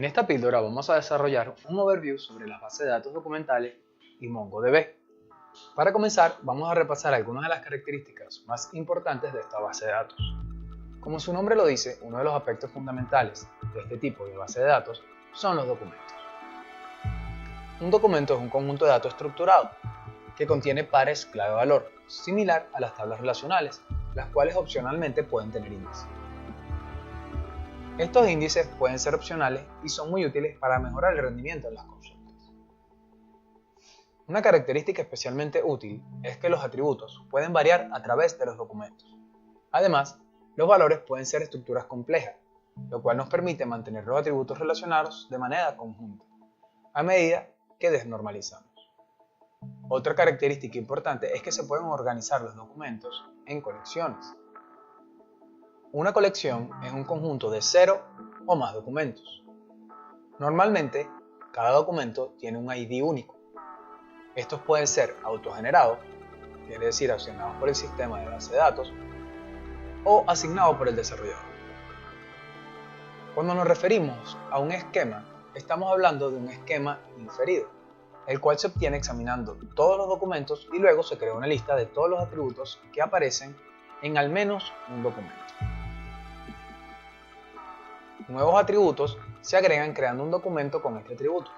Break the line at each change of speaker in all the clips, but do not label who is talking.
En esta píldora vamos a desarrollar un overview sobre las bases de datos documentales y MongoDB. Para comenzar, vamos a repasar algunas de las características más importantes de esta base de datos. Como su nombre lo dice, uno de los aspectos fundamentales de este tipo de base de datos son los documentos. Un documento es un conjunto de datos estructurado que contiene pares clave-valor, similar a las tablas relacionales, las cuales opcionalmente pueden tener índices. Estos índices pueden ser opcionales y son muy útiles para mejorar el rendimiento de las consultas. Una característica especialmente útil es que los atributos pueden variar a través de los documentos. Además, los valores pueden ser estructuras complejas, lo cual nos permite mantener los atributos relacionados de manera conjunta, a medida que desnormalizamos. Otra característica importante es que se pueden organizar los documentos en colecciones. Una colección es un conjunto de 0 o más documentos. Normalmente, cada documento tiene un ID único. Estos pueden ser autogenerados, quiere decir asignados por el sistema de base de datos, o asignados por el desarrollador. Cuando nos referimos a un esquema, estamos hablando de un esquema inferido, el cual se obtiene examinando todos los documentos y luego se crea una lista de todos los atributos que aparecen en al menos un documento. Nuevos atributos se agregan creando un documento con este atributo.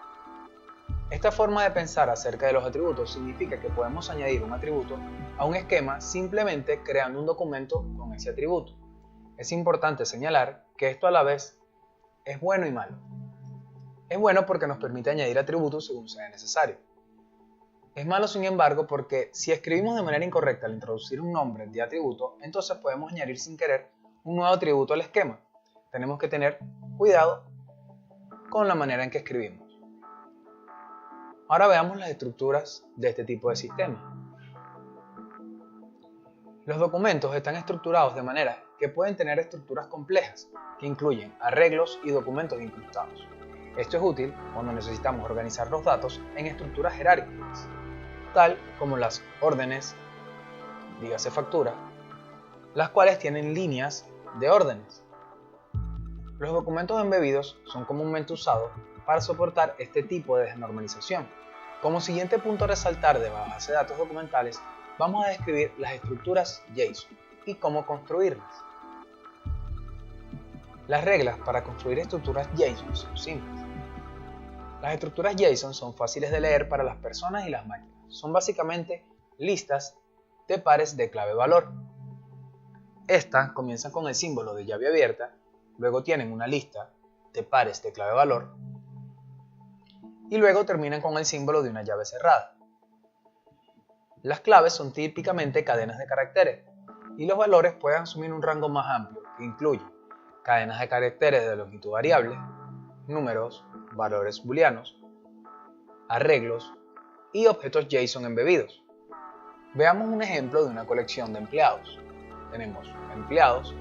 Esta forma de pensar acerca de los atributos significa que podemos añadir un atributo a un esquema simplemente creando un documento con ese atributo. Es importante señalar que esto a la vez es bueno y malo. Es bueno porque nos permite añadir atributos según sea necesario. Es malo, sin embargo, porque si escribimos de manera incorrecta al introducir un nombre de atributo, entonces podemos añadir sin querer un nuevo atributo al esquema. Tenemos que tener cuidado con la manera en que escribimos. Ahora veamos las estructuras de este tipo de sistema. Los documentos están estructurados de manera que pueden tener estructuras complejas, que incluyen arreglos y documentos incrustados. Esto es útil cuando necesitamos organizar los datos en estructuras jerárquicas, tal como las órdenes, dígase factura, las cuales tienen líneas de órdenes. Los documentos embebidos son comúnmente usados para soportar este tipo de desnormalización. Como siguiente punto a resaltar de la base de datos documentales, vamos a describir las estructuras JSON y cómo construirlas. Las reglas para construir estructuras JSON son simples. Las estructuras JSON son fáciles de leer para las personas y las máquinas. Son básicamente listas de pares de clave-valor. Estas comienzan con el símbolo de llave abierta, luego tienen una lista de pares de clave-valor y luego terminan con el símbolo de una llave cerrada. Las claves son típicamente cadenas de caracteres y los valores pueden asumir un rango más amplio que incluye cadenas de caracteres de longitud variable, números, valores booleanos, arreglos y objetos JSON embebidos. Veamos un ejemplo de una colección de empleados. Tenemos empleados.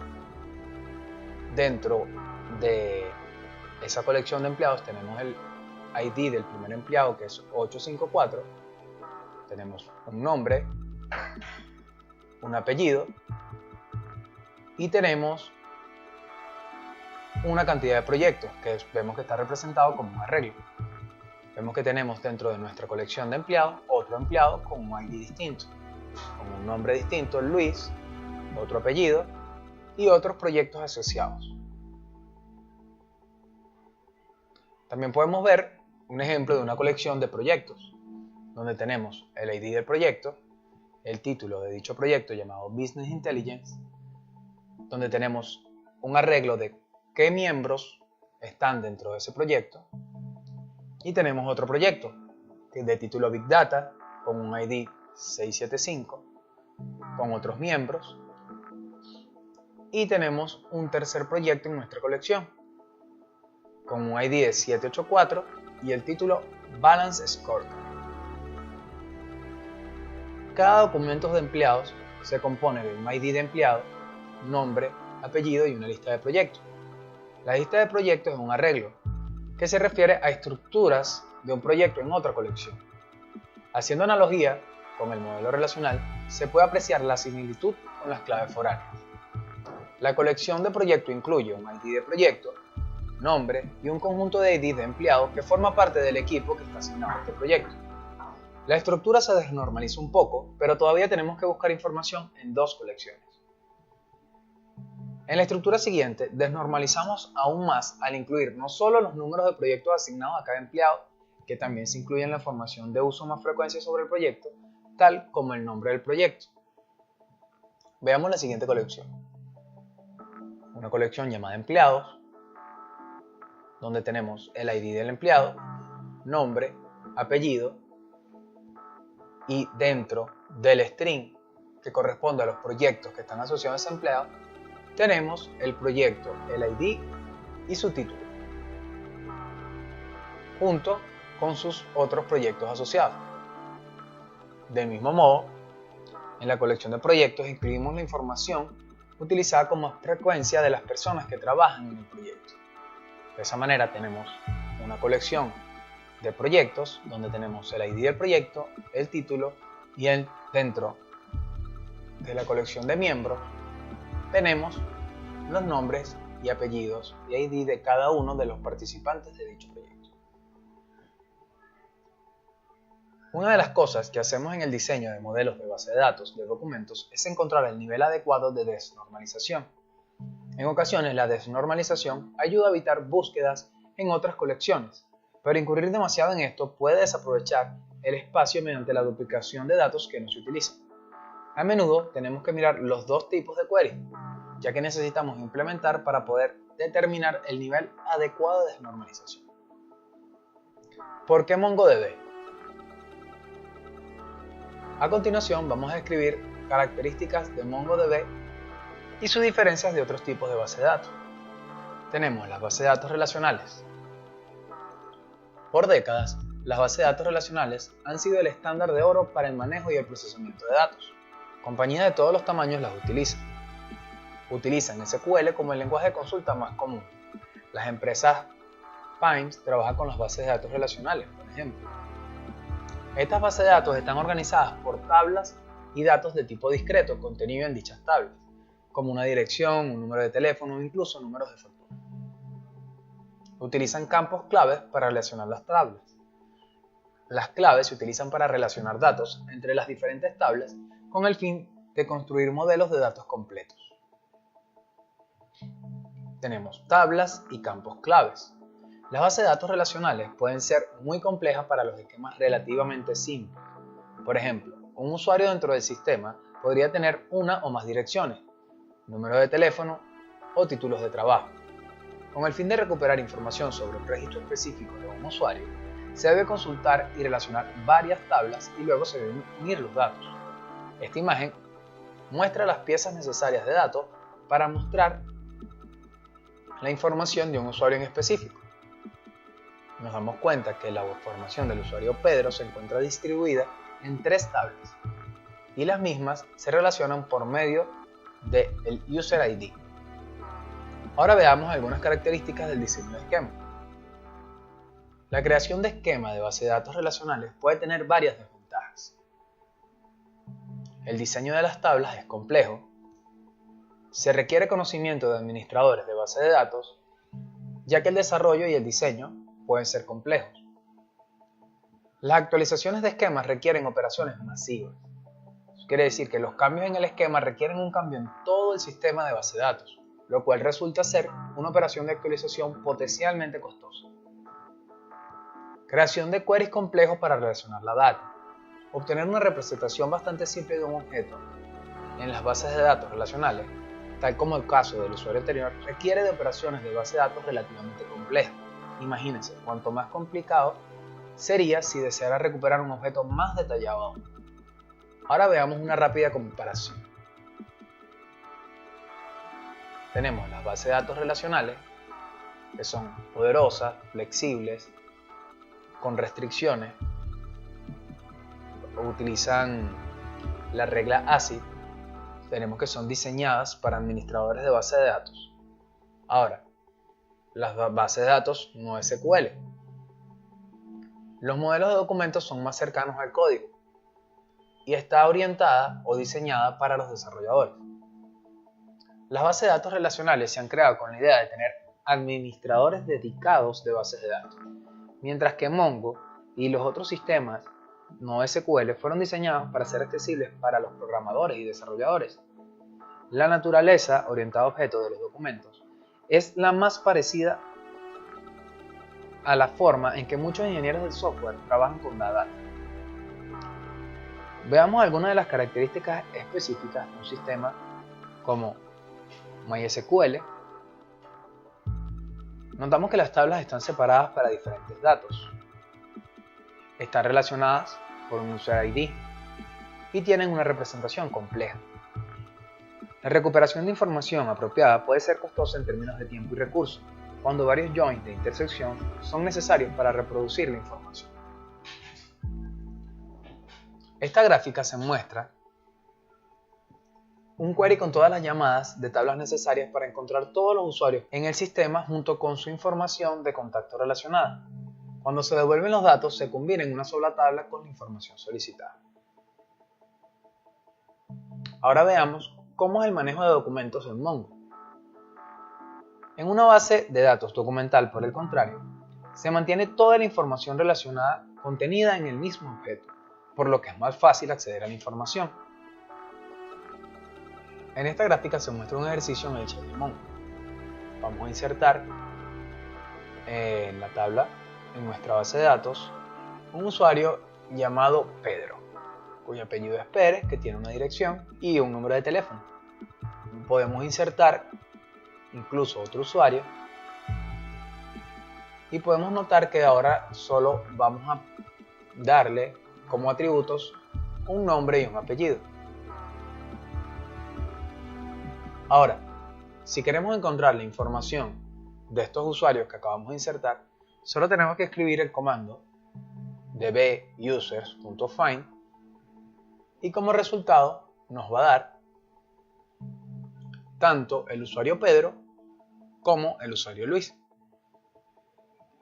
Dentro de esa colección de empleados tenemos el ID del primer empleado, que es 854. Tenemos un nombre, un apellido y tenemos una cantidad de proyectos que vemos que está representado como un arreglo. Vemos que tenemos dentro de nuestra colección de empleados otro empleado con un ID distinto, con un nombre distinto, Luis, otro apellido y otros proyectos asociados. También podemos ver un ejemplo de una colección de proyectos, donde tenemos el ID del proyecto, el título de dicho proyecto llamado Business Intelligence, donde tenemos un arreglo de qué miembros están dentro de ese proyecto, y tenemos otro proyecto que es de título Big Data con un ID 675 con otros miembros, y tenemos un tercer proyecto en nuestra colección con un ID de 784 y el título Balance Scorecard. Cada documento de empleados se compone de un ID de empleado, nombre, apellido y una lista de proyectos. La lista de proyectos es un arreglo que se refiere a estructuras de un proyecto en otra colección. Haciendo analogía con el modelo relacional, se puede apreciar la similitud con las claves foráneas. La colección de proyecto incluye un ID de proyecto, nombre y un conjunto de ID de empleados que forma parte del equipo que está asignado a este proyecto. La estructura se desnormaliza un poco, pero todavía tenemos que buscar información en dos colecciones. En la estructura siguiente, desnormalizamos aún más al incluir no solo los números de proyectos asignados a cada empleado, que también se incluyen la información de uso más frecuencia sobre el proyecto, tal como el nombre del proyecto. Veamos la siguiente colección. Una colección llamada empleados, donde tenemos el ID del empleado, nombre, apellido, y dentro del string que corresponde a los proyectos que están asociados a ese empleado, tenemos el proyecto, el ID y su título, junto con sus otros proyectos asociados. Del mismo modo, en la colección de proyectos incluimos la información utilizada como frecuencia de las personas que trabajan en el proyecto. De esa manera tenemos una colección de proyectos donde tenemos el ID del proyecto, el título y dentro de la colección de miembros tenemos los nombres y apellidos y ID de cada uno de los participantes de dicho proyecto. Una de las cosas que hacemos en el diseño de modelos de base de datos de documentos es encontrar el nivel adecuado de desnormalización. En ocasiones la desnormalización ayuda a evitar búsquedas en otras colecciones, pero incurrir demasiado en esto puede desaprovechar el espacio mediante la duplicación de datos que no se utilizan. A menudo tenemos que mirar los dos tipos de query, ya que necesitamos implementar para poder determinar el nivel adecuado de desnormalización. ¿Por qué MongoDB? A continuación vamos a describir características de MongoDB y sus diferencias de otros tipos de bases de datos. Tenemos las bases de datos relacionales. Por décadas, las bases de datos relacionales han sido el estándar de oro para el manejo y el procesamiento de datos. Compañías de todos los tamaños las utilizan SQL como el lenguaje de consulta más común. Las empresas Pymes trabajan con las bases de datos relacionales, por ejemplo. Estas bases de datos están organizadas por tablas y datos de tipo discreto contenido en dichas tablas, como una dirección, un número de teléfono o incluso números de factura. Utilizan campos claves para relacionar las tablas. Las claves se utilizan para relacionar datos entre las diferentes tablas con el fin de construir modelos de datos completos. Tenemos tablas y campos claves. Las bases de datos relacionales pueden ser muy complejas para los esquemas relativamente simples. Por ejemplo, un usuario dentro del sistema podría tener una o más direcciones, número de teléfono o títulos de trabajo. Con el fin de recuperar información sobre un registro específico de un usuario, se debe consultar y relacionar varias tablas y luego se deben unir los datos. Esta imagen muestra las piezas necesarias de datos para mostrar la información de un usuario en específico. Nos damos cuenta que la información del usuario Pedro se encuentra distribuida en 3 tablas y las mismas se relacionan por medio del User ID. Ahora veamos algunas características del diseño de esquema. La creación de esquemas de base de datos relacionales puede tener varias desventajas. El diseño de las tablas es complejo. Se requiere conocimiento de administradores de base de datos, ya que el desarrollo y el diseño pueden ser complejos. Las actualizaciones de esquemas requieren operaciones masivas. Eso quiere decir que los cambios en el esquema requieren un cambio en todo el sistema de base de datos, lo cual resulta ser una operación de actualización potencialmente costosa. Creación de queries complejos para relacionar la data. Obtener una representación bastante simple de un objeto en las bases de datos relacionales, tal como el caso del usuario anterior, requiere de operaciones de base de datos relativamente complejas. Imagínense, cuanto más complicado sería si deseara recuperar un objeto más detallado aún. Ahora veamos una rápida comparación. Tenemos las bases de datos relacionales, que son poderosas, flexibles, con restricciones, utilizan la regla ACID. Tenemos que son diseñadas para administradores de base de datos. Ahora, las bases de datos no SQL. Los modelos de documentos son más cercanos al código y está orientada o diseñada para los desarrolladores. Las bases de datos relacionales se han creado con la idea de tener administradores dedicados de bases de datos, mientras que Mongo y los otros sistemas no SQL fueron diseñados para ser accesibles para los programadores y desarrolladores. La naturaleza orientada a objetos de los documentos es la más parecida a la forma en que muchos ingenieros del software trabajan con la data. Veamos algunas de las características específicas de un sistema como MySQL. Notamos que las tablas están separadas para diferentes datos. Están relacionadas por un user ID y tienen una representación compleja. La recuperación de información apropiada puede ser costosa en términos de tiempo y recursos, cuando varios joins de intersección son necesarios para reproducir la información. Esta gráfica se muestra un query con todas las llamadas de tablas necesarias para encontrar todos los usuarios en el sistema junto con su información de contacto relacionada. Cuando se devuelven los datos, se combina en una sola tabla con la información solicitada. Ahora veamos cómo es el manejo de documentos en Mongo. En una base de datos documental, por el contrario, se mantiene toda la información relacionada contenida en el mismo objeto, por lo que es más fácil acceder a la información. En esta gráfica se muestra un ejercicio en el shell de Mongo. Vamos a insertar en la tabla, en nuestra base de datos, un usuario llamado Pedro, cuyo apellido es Pérez, que tiene una dirección y un número de teléfono. Podemos insertar incluso otro usuario y podemos notar que ahora solo vamos a darle como atributos un nombre y un apellido. Ahora, si queremos encontrar la información de estos usuarios que acabamos de insertar, solo tenemos que escribir el comando dbusers.find y como resultado nos va a dar tanto el usuario Pedro como el usuario Luis.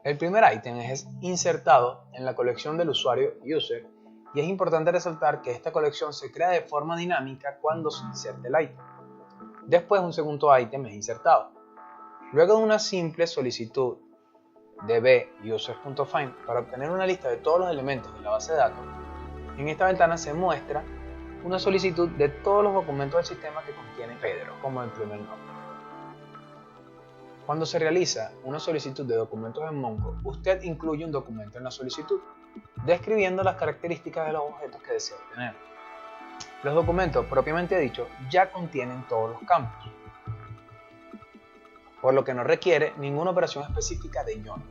El primer ítem es insertado en la colección del usuario user y es importante resaltar que esta colección se crea de forma dinámica cuando se inserte el ítem. Después un segundo ítem es insertado. Luego de una simple solicitud dbusers.find para obtener una lista de todos los elementos de la base de datos, en esta ventana se muestra una solicitud de todos los documentos del sistema que contiene Pedro como el primer nombre. Cuando se realiza una solicitud de documentos en Mongo, usted incluye un documento en la solicitud, describiendo las características de los objetos que desea obtener. Los documentos propiamente dicho ya contienen todos los campos, por lo que no requiere ninguna operación específica de join.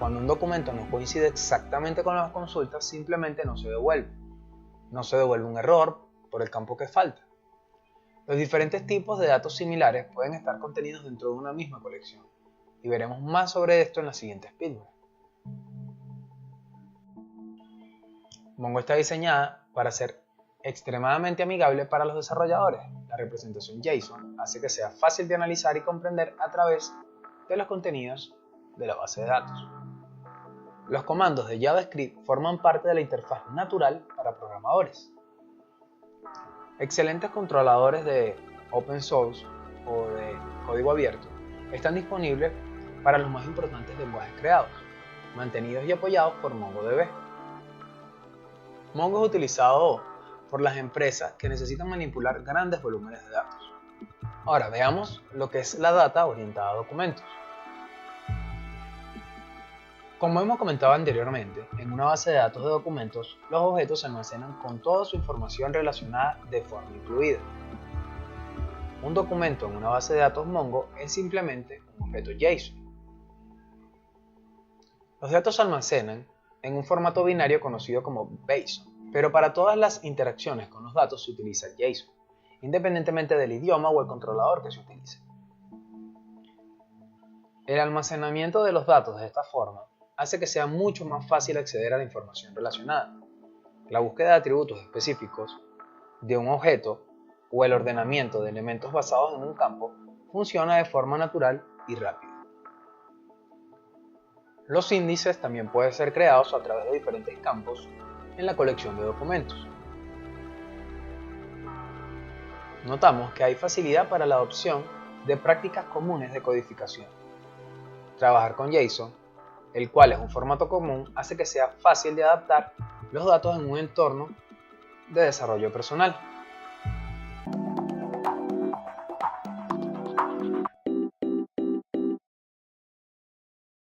Cuando un documento no coincide exactamente con las consultas, simplemente no se devuelve. No se devuelve un error por el campo que falta. Los diferentes tipos de datos similares pueden estar contenidos dentro de una misma colección, y veremos más sobre esto en las siguientes píldoras. Mongo está diseñada para ser extremadamente amigable para los desarrolladores. La representación JSON hace que sea fácil de analizar y comprender a través de los contenidos de la base de datos. Los comandos de JavaScript forman parte de la interfaz natural para programadores. Excelentes controladores de open source o de código abierto están disponibles para los más importantes lenguajes creados, mantenidos y apoyados por MongoDB. Mongo es utilizado por las empresas que necesitan manipular grandes volúmenes de datos. Ahora veamos lo que es la data orientada a documentos. Como hemos comentado anteriormente, en una base de datos de documentos, los objetos se almacenan con toda su información relacionada de forma incluida. Un documento en una base de datos Mongo es simplemente un objeto JSON. Los datos se almacenan en un formato binario conocido como BASIC, pero para todas las interacciones con los datos se utiliza JSON, independientemente del idioma o el controlador que se utilice. El almacenamiento de los datos de esta forma hace que sea mucho más fácil acceder a la información relacionada. La búsqueda de atributos específicos de un objeto o el ordenamiento de elementos basados en un campo funciona de forma natural y rápida. Los índices también pueden ser creados a través de diferentes campos en la colección de documentos. Notamos que hay facilidad para la adopción de prácticas comunes de codificación. Trabajar con JSON, el cual es un formato común, hace que sea fácil de adaptar los datos en un entorno de desarrollo personal.